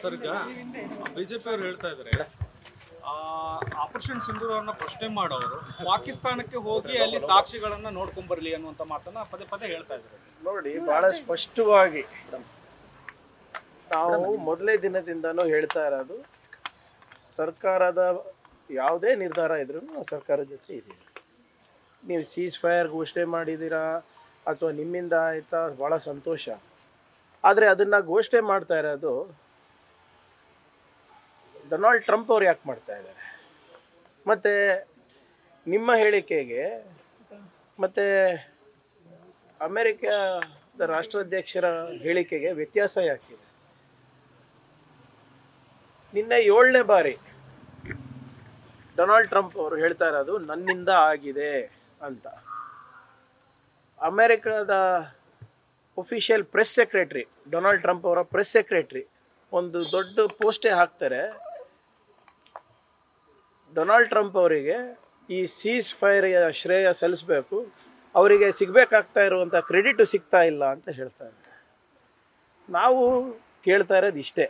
Sir ಈಗ BJP ಅವರು ಹೇಳ್ತಾ ಇದ್ದಾರೆ ಆಪರೇಷನ್ ಸಿಂಧೂರ್ ಅವ್ರನ್ನ ಪ್ರಶ್ನೆ ಮಾಡೋರು ಪಾಕಿಸ್ತಾನಕ್ಕೆ ಹೋಗಿ ಅಲ್ಲಿ ಸಾಕ್ಷಿಗಳನ್ನ ನೋಡ್ಕೊಂಡ್ ಬರ್ಲಿ ಅನ್ನುವಂತ ಮಾತನ್ನ ಪದೇ ಪದೇ ಹೇಳ್ತಾ ಇದ್ದಾರೆ. ನೋಡಿ, ಬಹಳ ಸ್ಪಷ್ಟವಾಗಿ ನಾವು ಮೊದಲೇ ದಿನದಿಂದನೂ ಹೇಳ್ತಾ ಇರೋದು, ಸರ್ಕಾರದ ಯಾವುದೇ ನಿರ್ಧಾರ ಇದ್ರೂ ನಾವು ಸರ್ಕಾರದ ಜೊತೆ ಇದ್ದೀವಿ. ನೀವು ಸೀಸ್ ಫೈರ್ ಘೋಷಣೆ ಮಾಡಿದ್ದೀರಾ ಅಥವಾ ನಿಮ್ಮಿಂದ ಆಯ್ತಾ, ಭಾಳ ಸಂತೋಷ. ಆದರೆ ಅದನ್ನು ಘೋಷಣೆ ಮಾಡ್ತಾ ಇರೋದು ಡೊನಾಲ್ಡ್ ಟ್ರಂಪ್ ಅವ್ರು ಯಾಕೆ ಮಾಡ್ತಾ ಇದ್ದಾರೆ? ಮತ್ತು ನಿಮ್ಮ ಹೇಳಿಕೆಗೆ ಮತ್ತು ಅಮೆರಿಕದ ರಾಷ್ಟ್ರಾಧ್ಯಕ್ಷರ ಹೇಳಿಕೆಗೆ ವ್ಯತ್ಯಾಸ ಯಾಕಿದೆ? ನಿನ್ನೆ 7ನೇ ಬಾರಿ ಡೊನಾಲ್ಡ್ ಟ್ರಂಪ್ ಅವರು ಹೇಳ್ತಾ ಇರೋದು ನನ್ನಿಂದ ಆಗಿದೆ ಅಂತ. ಅಮೆರಿಕದ official press secretary, Donald Trump ಅವರ ಪ್ರೆಸ್ ಸೆಕ್ರೆಟ್ರಿ ಒಂದು ದೊಡ್ಡ ಪೋಸ್ಟೇ ಹಾಕ್ತಾರೆ, ಡೊನಾಲ್ಡ್ ಟ್ರಂಪ್ ಅವರಿಗೆ ಈ ಸೀಸ್ ಫೈರ್ ಶ್ರೇಯ ಸಲ್ಲಿಸಬೇಕು, ಅವರಿಗೆ ಸಿಗಬೇಕಾಗ್ತಾ ಇರುವಂಥ ಕ್ರೆಡಿಟು ಸಿಗ್ತಾ ಇಲ್ಲ ಅಂತ ಹೇಳ್ತಾ ಇದ್ದಾರೆ. ನಾವು ಕೇಳ್ತಾ ಇರೋದು ಇಷ್ಟೇ,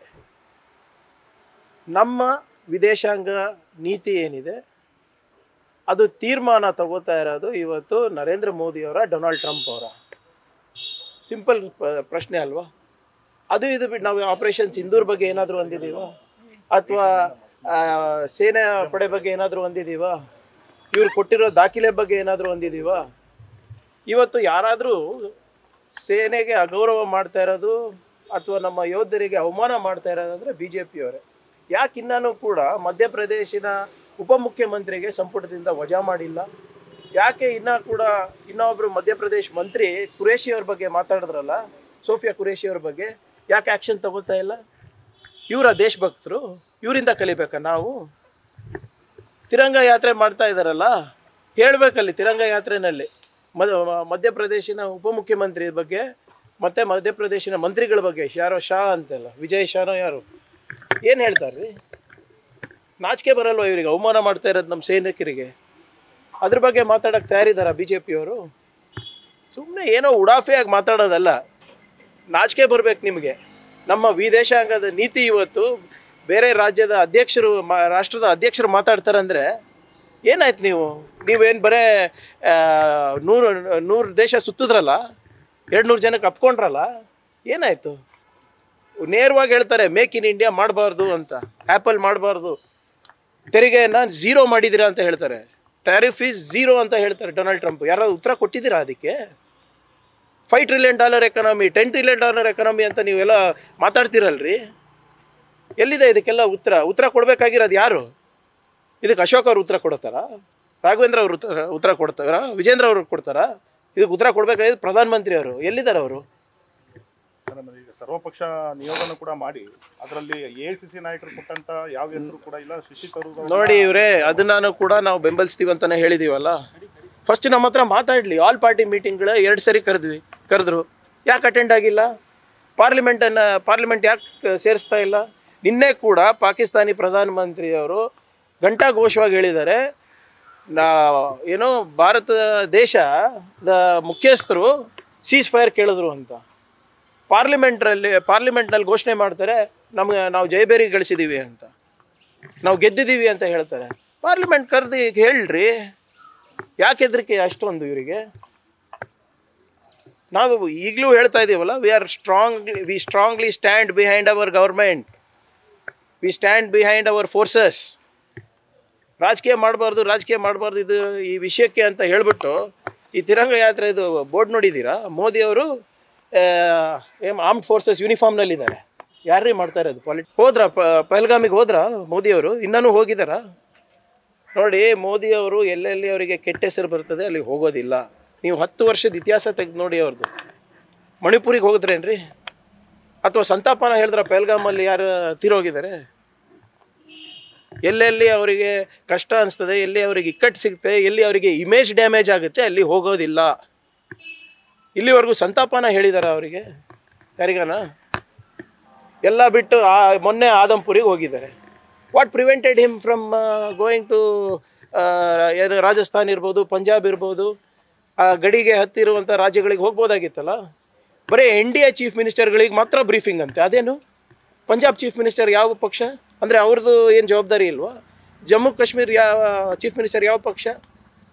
ನಮ್ಮ ವಿದೇಶಾಂಗ ನೀತಿ ಏನಿದೆ ಅದು ತೀರ್ಮಾನ ತಗೋತಾ ಇರೋದು ಇವತ್ತು ನರೇಂದ್ರ ಮೋದಿಯವರ, ಡೊನಾಲ್ಡ್ ಟ್ರಂಪ್ ಅವರ. ಸಿಂಪಲ್ ಪ್ರಶ್ನೆ ಅಲ್ವಾ? ಅದು ಇದು ಬಿಟ್ಟು ನಾವು ಆಪರೇಷನ್ ಸಿಂಧೂರ್ ಬಗ್ಗೆ ಏನಾದರೂ ಅಂದಿದ್ದೀವ? ಅಥವಾ ಸೇನೆ ಪಡೆ ಬಗ್ಗೆ ಏನಾದರೂ ಅಂದಿದ್ದೀವ? ಇವ್ರು ಕೊಟ್ಟಿರೋ ದಾಖಲೆ ಬಗ್ಗೆ ಏನಾದರೂ ಅಂದಿದ್ದೀವ? ಇವತ್ತು ಯಾರಾದರೂ ಸೇನೆಗೆ ಅಗೌರವ ಮಾಡ್ತಾ ಇರೋದು ಅಥವಾ ನಮ್ಮ ಯೋಧರಿಗೆ ಅವಮಾನ ಮಾಡ್ತಾ ಇರೋದಂದರೆ ಬಿ ಜೆ ಪಿಯವರೇ. ಯಾಕೆ ಇನ್ನೂ ಕೂಡ ಮಧ್ಯಪ್ರದೇಶಿನ ಉಪಮುಖ್ಯಮಂತ್ರಿಗೆ ಸಂಪುಟದಿಂದ ವಜಾ ಮಾಡಿಲ್ಲ? ಯಾಕೆ ಇನ್ನೊಬ್ಬರು ಮಧ್ಯಪ್ರದೇಶ್ ಮಂತ್ರಿ ಕುರೇಶಿ ಅವ್ರ ಬಗ್ಗೆ ಮಾತಾಡಿದ್ರಲ್ಲ, ಸೋಫಿಯಾ ಕುರೇಶಿ ಅವ್ರ ಬಗ್ಗೆ, ಯಾಕೆ ಆ್ಯಕ್ಷನ್ ತಗೋತಾ ಇಲ್ಲ? ಇವರ ದೇಶಭಕ್ತರು, ಇವರಿಂದ ಕಲಿಬೇಕಾ ನಾವು? ತಿರಂಗ ಯಾತ್ರೆ ಮಾಡ್ತಾ ಇದ್ದಾರಲ್ಲ, ಹೇಳಬೇಕಲ್ಲಿ ತಿರಂಗ ಯಾತ್ರೆಯಲ್ಲಿ ಮಧ್ಯಪ್ರದೇಶಿನ ಉಪಮುಖ್ಯಮಂತ್ರಿ ಬಗ್ಗೆ ಮತ್ತು ಮಧ್ಯಪ್ರದೇಶಿನ ಮಂತ್ರಿಗಳ ಬಗ್ಗೆ, ಯಾರೋ ಶಾ ಅಂತೆಲ್ಲ, ವಿಜಯ್ ಶಾನೋ ಯಾರು, ಏನು ಹೇಳ್ತಾರ್ರಿ? ನಾಚಿಕೆ ಬರಲ್ವ ಇವರಿಗೆ? ಅವಮಾನ ಮಾಡ್ತಾ ಇರೋದು ನಮ್ಮ ಸೈನಿಕರಿಗೆ. ಅದ್ರ ಬಗ್ಗೆ ಮಾತಾಡೋಕ್ಕೆ ತಯಾರಿದ್ದಾರಾ ಬಿ ಜೆ ಪಿಯವರು? ಸುಮ್ಮನೆ ಏನೋ ಉಡಾಫೆಯಾಗಿ ಮಾತಾಡೋದಲ್ಲ, ನಾಚಿಕೆ ಬರಬೇಕು ನಿಮಗೆ. ನಮ್ಮ ವಿದೇಶಾಂಗದ ನೀತಿ ಇವತ್ತು ಬೇರೆ ರಾಜ್ಯದ ಅಧ್ಯಕ್ಷರು, ರಾಷ್ಟ್ರದ ಅಧ್ಯಕ್ಷರು ಮಾತಾಡ್ತಾರಂದರೆ ಏನಾಯ್ತು? ನೀವೇನು ಬರೇ 100 ದೇಶ ಸುತ್ತಿದ್ರಲ್ಲ, 200 ಜನಕ್ಕೆ ಅಪ್ಕೊಂಡ್ರಲ್ಲ, ಏನಾಯಿತು? ನೇರವಾಗಿ ಹೇಳ್ತಾರೆ ಮೇಕ್ ಇನ್ ಇಂಡಿಯಾ ಮಾಡಬಾರ್ದು ಅಂತ, ಆ್ಯಪಲ್ ಮಾಡಬಾರ್ದು, ತೆರಿಗೆಯನ್ನು 0 ಮಾಡಿದ್ದೀರಾ ಅಂತ ಹೇಳ್ತಾರೆ, ಟ್ಯಾರಿಫ್ ಈಸ್ 0 ಅಂತ ಹೇಳ್ತಾರೆ ಡೊನಾಲ್ಡ್ ಟ್ರಂಪ್. ಯಾರಾದ್ರು ಉತ್ತರ ಕೊಟ್ಟಿದ್ದೀರಾ ಅದಕ್ಕೆ? $5 ಟ್ರಿಲಿಯನ್ ಎಕಾನಮಿ, $10 ಟ್ರಿಲಿಯನ್ ಎಕಾನಮಿ ಅಂತ ನೀವೆಲ್ಲ ಮಾತಾಡ್ತೀರಲ್ರಿ, ಎಲ್ಲಿದೆ ಇದಕ್ಕೆಲ್ಲ ಉತ್ತರ ಕೊಡಬೇಕಾಗಿರೋದು ಯಾರು? ಇದಕ್ಕೆ ಅಶೋಕ್ ಅವರು ಉತ್ತರ ಕೊಡ್ತಾರಾ? ರಾಘವೇಂದ್ರ ಅವರು ಉತ್ತರ ಕೊಡ್ತಾರಾ? ವಿಜೇಂದ್ರ ಅವರು ಕೊಡ್ತಾರಾ? ಇದಕ್ಕೆ ಉತ್ತರ ಕೊಡಬೇಕಾಗಿದ್ದು ಪ್ರಧಾನಮಂತ್ರಿ ಅವರು. ಎಲ್ಲಿದ್ದಾರೆ ಅವರು? ಈಗ ಸರ್ವಪಕ್ಷ ನಿಯೋಗನ ಕೂಡ ಮಾಡಿ ಅದರಲ್ಲಿ AICC ನಾಯಕರು ಕೊಟ್ಟಂತ ಯಾವ ಹೆಸರು ಕೂಡ ಇಲ್ಲ, ಶಿಕ್ಷಿತರು ನೋಡಿ ಇವರೇ, ಅದನ್ನು ಕೂಡ ನಾವು ಬೆಂಬಲಿಸ್ತೀವಿ ಅಂತಾನೆ ಹೇಳಿದೀವಲ್ಲ. ಫಸ್ಟ್ ನಮ್ಮ ಹತ್ರ ಮಾತಾಡಲಿ. ಆಲ್ ಪಾರ್ಟಿ ಮೀಟಿಂಗ್ಗಳ 2 ಸರಿ ಕರೆದ್ರು, ಯಾಕೆ ಅಟೆಂಡ್ ಆಗಿಲ್ಲ? ಪಾರ್ಲಿಮೆಂಟ್ ಯಾಕೆ ಸೇರಿಸ್ತಾ ಇಲ್ಲ? ನಿನ್ನೆ ಕೂಡ ಪಾಕಿಸ್ತಾನಿ ಪ್ರಧಾನಮಂತ್ರಿಯವರು ಘಂಟಾಘೋಷವಾಗಿ ಹೇಳಿದ್ದಾರೆ, ಏನೋ ಭಾರತ ದೇಶದ ಮುಖ್ಯಸ್ಥರು ಸೀಸ್ ಫೈರ್ ಕೇಳಿದ್ರು ಅಂತ. ಪಾರ್ಲಿಮೆಂಟ್ನಲ್ಲಿ ಘೋಷಣೆ ಮಾಡ್ತಾರೆ, ನಾವು ಜಯಬೇರಿ ಗಳಿಸಿದ್ದೀವಿ ಅಂತ, ನಾವು ಗೆದ್ದಿದ್ದೀವಿ ಅಂತ ಹೇಳ್ತಾರೆ. ಪಾರ್ಲಿಮೆಂಟ್ ಕರೆದು ಹೇಳ್ರಿ, ಯಾಕೆ ಹೆದರಿಕೆ ಅಷ್ಟೊಂದು ಇವರಿಗೆ? ನಾವು ಈಗಲೂ ಹೇಳ್ತಾ ಇದ್ದೀವಲ್ಲ, we strongly stand behind our government, we stand behind our forces. ರಾಜಕೀಯ ಮಾಡಬಾರ್ದು ಇದು ಈ ವಿಷಯಕ್ಕೆ ಅಂತ ಹೇಳ್ಬಿಟ್ಟು ಈ ತಿರಂಗ ಯಾತ್ರೆ ಇದು ಬೋರ್ಡ್ ನೋಡಿದ್ದೀರಾ? ಮೋದಿಯವರು ಆರ್ಮ್ಡ್ ಫೋರ್ಸಸ್ ಯೂನಿಫಾರ್ಮ್ನಲ್ಲಿದ್ದಾರೆ. ಯಾರ್ರೀ ಮಾಡ್ತಾ ಇರೋದು? ಹೋದ್ರಾ ಪಹಲ್ಗಾಮಿಗೆ ಹೋದ್ರಾ ಮೋದಿಯವರು? ಇನ್ನೂ ಹೋಗಿದ್ದಾರಾ? ನೋಡಿ, ಮೋದಿಯವರು ಎಲ್ಲೆಲ್ಲಿ ಅವರಿಗೆ ಕೆಟ್ಟ ಹೆಸರು ಬರ್ತದೆ ಅಲ್ಲಿ ಹೋಗೋದಿಲ್ಲ. ನೀವು 10 ವರ್ಷದ ಇತಿಹಾಸ ತೆಗೆದು ನೋಡಿ ಅವ್ರದ್ದು. ಮಣಿಪುರಿಗೆ ಹೋಗಿದ್ರೇನ್ರಿ? ಅಥವಾ ಸಂತಾಪನ ಹೇಳಿದ್ರ ಪಹಲ್ಗಾಮಲ್ಲಿ ಯಾರು ತೀರೋಗಿದ್ದಾರೆ? ಎಲ್ಲೆಲ್ಲಿ ಅವರಿಗೆ ಕಷ್ಟ ಅನಿಸ್ತದೆ, ಎಲ್ಲಿ ಅವರಿಗೆ ಇಕ್ಕಟ್ಟು ಸಿಗುತ್ತೆ, ಎಲ್ಲಿ ಅವರಿಗೆ ಇಮೇಜ್ ಡ್ಯಾಮೇಜ್ ಆಗುತ್ತೆ ಅಲ್ಲಿ ಹೋಗೋದಿಲ್ಲ. ಇಲ್ಲಿವರೆಗೂ ಸಂತಾಪನ ಹೇಳಿದಾರ ಅವರಿಗೆ? ಯಾರಿಗಾನ? ಎಲ್ಲ ಬಿಟ್ಟು ಮೊನ್ನೆ ಆದಂಪುರಿಗೆ ಹೋಗಿದ್ದಾರೆ. What prevented him from going to Rajasthan ಇರ್ಬೋದು, ಪಂಜಾಬ್ ಇರ್ಬೋದು, ಗಡಿಗೆ ಹತ್ತಿರುವಂಥ ರಾಜ್ಯಗಳಿಗೆ ಹೋಗ್ಬೋದಾಗಿತ್ತಲ್ಲ. ಬರೀ NDA ಚೀಫ್ ಮಿನಿಸ್ಟರ್ಗಳಿಗೆ ಮಾತ್ರ ಬ್ರೀಫಿಂಗ್ ಅಂತೆ. ಅದೇನು ಪಂಜಾಬ್ ಚೀಫ್ ಮಿನಿಸ್ಟರ್ ಯಾವ ಪಕ್ಷ? ಅಂದರೆ ಅವ್ರದ್ದು ಏನು ಜವಾಬ್ದಾರಿ ಇಲ್ವಾ? ಜಮ್ಮು ಕಾಶ್ಮೀರ್ ಯಾವ ಚೀಫ್ ಮಿನಿಸ್ಟರ್ ಯಾವ ಪಕ್ಷ?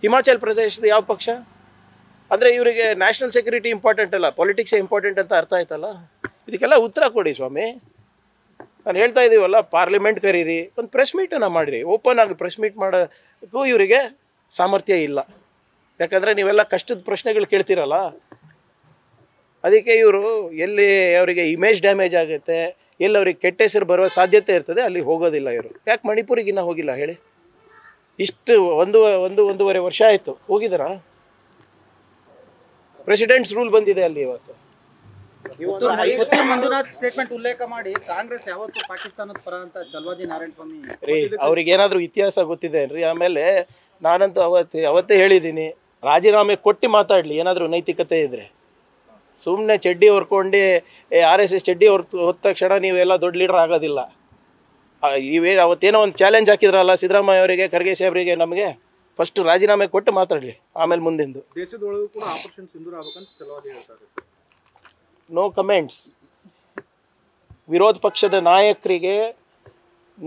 ಹಿಮಾಚಲ್ ಪ್ರದೇಶದ ಯಾವ ಪಕ್ಷ? ಅಂದರೆ ಇವರಿಗೆ ನ್ಯಾಷನಲ್ ಸೆಕ್ಯೂರಿಟಿ ಇಂಪಾರ್ಟೆಂಟ್ ಅಲ್ಲ, ಪೊಲಿಟಿಕ್ಸೇ ಇಂಪಾರ್ಟೆಂಟ್ ಅಂತ ಅರ್ಥ ಆಯ್ತಲ್ಲ. ಇದಕ್ಕೆಲ್ಲ ಉತ್ತರ ಕೊಡಿ ಸ್ವಾಮಿ. ನಾನು ಹೇಳ್ತಾ ಇದ್ದೀವಲ್ಲ, ಪಾರ್ಲಿಮೆಂಟ್ ಕರೀರಿ, ಒಂದು ಪ್ರೆಸ್ ಮೀಟನ್ನು ಮಾಡಿರಿ. ಓಪನ್ ಆಗಿ ಪ್ರೆಸ್ ಮೀಟ್ ಮಾಡೋಕ್ಕೂ ಇವರಿಗೆ ಸಾಮರ್ಥ್ಯ ಇಲ್ಲ. ಯಾಕಂದರೆ ನೀವೆಲ್ಲ ಕಷ್ಟದ ಪ್ರಶ್ನೆಗಳು ಕೇಳ್ತೀರಲ್ಲ, ಅದಕ್ಕೆ ಇವರು ಎಲ್ಲಿ ಅವರಿಗೆ ಇಮೇಜ್ ಡ್ಯಾಮೇಜ್ ಆಗುತ್ತೆ, ಎಲ್ಲಿ ಅವ್ರಿಗೆ ಕೆಟ್ಟ ಹೆಸರು ಬರುವ ಸಾಧ್ಯತೆ ಇರ್ತದೆ, ಅಲ್ಲಿ ಹೋಗೋದಿಲ್ಲ ಇವರು. ಯಾಕೆ ಮಣಿಪುರಿಗಿನ್ನ ಹೋಗಿಲ್ಲ ಹೇಳಿ? ಇಷ್ಟು ಒಂದೂವರೆ ವರ್ಷ ಆಯಿತು, ಹೋಗಿದ್ದಾರಾ? ಪ್ರೆಸಿಡೆಂಟ್ಸ್ ರೂಲ್ ಬಂದಿದೆ ಅಲ್ಲಿ ಇವತ್ತು. ಮಂಜುನಾಥ್ ಸ್ಟೇಟ್ಮೆಂಟ್ ಉಲ್ಲೇಖ ಮಾಡಿ ಕಾಂಗ್ರೆಸ್ ಯಾವತ್ತು ಪಾಕಿಸ್ತಾನದ ಪರ ಅಂತ ಚಲವಾದಿ ನಾರಾಯಣ ಸ್ವಾಮಿ ರೀ, ಅವ್ರಿಗೆ ಏನಾದರೂ ಇತಿಹಾಸ ಗೊತ್ತಿದೆ ಆಮೇಲೆ ನಾನಂತೂ ಅವತ್ತೇ ಹೇಳಿದ್ದೀನಿ, ರಾಜೀನಾಮೆ ಕೊಟ್ಟು ಮಾತಾಡಲಿ ಏನಾದರೂ ನೈತಿಕತೆ ಇದ್ದರೆ. ಸುಮ್ಮನೆ ಚಡ್ಡಿ ಹೊರ್ಕೊಂಡು RSS ಚಡ್ಡಿ ಹೊತ್ತ ತಕ್ಷಣ ನೀವೆಲ್ಲ ದೊಡ್ಡ ಲೀಡರ್ ಆಗೋದಿಲ್ಲ. ಅವತ್ತೇನೋ ಒಂದು ಚಾಲೆಂಜ್ ಹಾಕಿದ್ರಲ್ಲ ಸಿದ್ದರಾಮಯ್ಯ ಅವರಿಗೆ, ಖರ್ಗೆ ಸಾಹೇಬರಿಗೆ, ನಮಗೆ ಫಸ್ಟ್ ರಾಜೀನಾಮೆ ಕೊಟ್ಟು ಮಾತಾಡಲಿ, ಆಮೇಲೆ ಮುಂದಿಂದು. ದೇಶದೊಳಗೂ ಕೂಡ ಆಪರೇಷನ್ ಸಿಂಧೂರ ಆಗ್ಬೇಕಂತ ಚಲವಾದಿ ಹೇಳ್ತಾರೆ. No comments. ವಿರೋಧ ಪಕ್ಷದ ನಾಯಕರಿಗೆ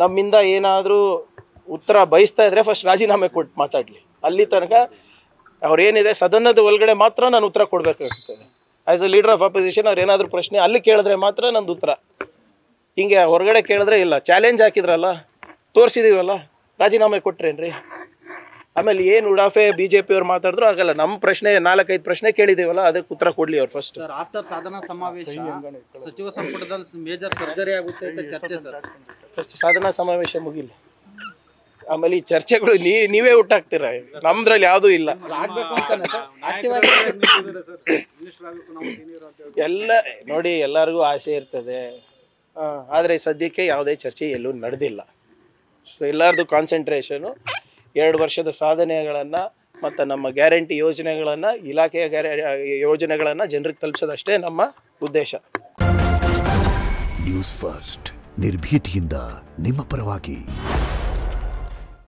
ನಮ್ಮಿಂದ ಏನಾದರೂ ಉತ್ತರ ಬಯಸ್ತಾ ಇದ್ರೆ ಫಸ್ಟ್ ರಾಜೀನಾಮೆ ಕೊಟ್ಟು ಮಾತಾಡಲಿ. ಅಲ್ಲಿ ತನಕ ಅವ್ರೇನಿದೆ ಸದನದ ಒಳಗಡೆ ಮಾತ್ರ ನಾನು ಉತ್ತರ ಕೊಡಬೇಕಾಗ್ತದೆ. As A leader of opposition ಅವ್ರು ಏನಾದರೂ ಪ್ರಶ್ನೆ ಅಲ್ಲಿ ಕೇಳಿದ್ರೆ ಮಾತ್ರ ನಂದು ಉತ್ತರ. ಹಿಂಗೆ ಹೊರಗಡೆ ಕೇಳಿದ್ರೆ ಇಲ್ಲ. ಚಾಲೆಂಜ್ ಹಾಕಿದ್ರಲ್ಲ, ತೋರಿಸಿದೀವಲ್ಲ, ರಾಜೀನಾಮೆ ಕೊಟ್ರೇನ್ರಿ? ಆಮೇಲೆ ಏನು ಉಡಾಫೆ BJP ಅವ್ರು ಮಾತಾಡಿದ್ರು ಆಗಲ್ಲ. ನಮ್ಮ ಪ್ರಶ್ನೆ 4-5 ಪ್ರಶ್ನೆ ಕೇಳಿದೀವಲ್ಲ, ಅದಕ್ಕೆ ಉತ್ತರ ಕೊಡ್ಲಿ ಅವ್ರು ಫಸ್ಟ್. ಸರ್, ಆಫ್ಟರ್ ಸಾಧನಾ ಸಮಾವೇಶ ಸಚಿವ ಸಂಪುಟದಲ್ಲಿ ಮೇಜರ್ ಸರ್ಜರಿ ಆಗುತ್ತೆ ಅಂತ ಚರ್ಚೆ ಸರ್. ಫಸ್ಟ್ ಸಾಧನಾ ಸಮಾವೇಶ ಮುಗಿಲಿ, ಆಮೇಲೆ ಈ ಚರ್ಚೆಗಳು ನೀವೇ ಹುಟ್ಟಾಕ್ತೀರ. ನಮ್ದ್ರಲ್ಲಿ ಯಾವುದೂ ಇಲ್ಲ. ಆಗ್ಬೇಕು ಅಂತಾನೆ ಸರ್, ಆಕ್ಟಿವ್ ಆಗಿ ಎಲ್ಲ ನೋಡಿ, ಎಲ್ಲರಿಗೂ ಆಸೆ ಇರ್ತದೆ, ಆದರೆ ಸದ್ಯಕ್ಕೆ ಯಾವುದೇ ಚರ್ಚೆ ಎಲ್ಲೂ ನಡೆದಿಲ್ಲ. ಸೊ ಎಲ್ಲರದು ಕಾನ್ಸಂಟ್ರೇಷನು 2 ವರ್ಷದ ಸಾಧನೆಗಳನ್ನು ಮತ್ತು ನಮ್ಮ ಗ್ಯಾರಂಟಿ ಯೋಜನೆಗಳನ್ನು, ಇಲಾಖೆಯ ಯೋಜನೆಗಳನ್ನು ಜನರಿಗೆ ತಲುಪಿಸೋದಷ್ಟೇ ನಮ್ಮ ಉದ್ದೇಶ. ನ್ಯೂಸ್ ಫಸ್ಟ್, ನಿರ್ಭೀತಿಯಿಂದ ನಿಮ್ಮ ಪರವಾಗಿ.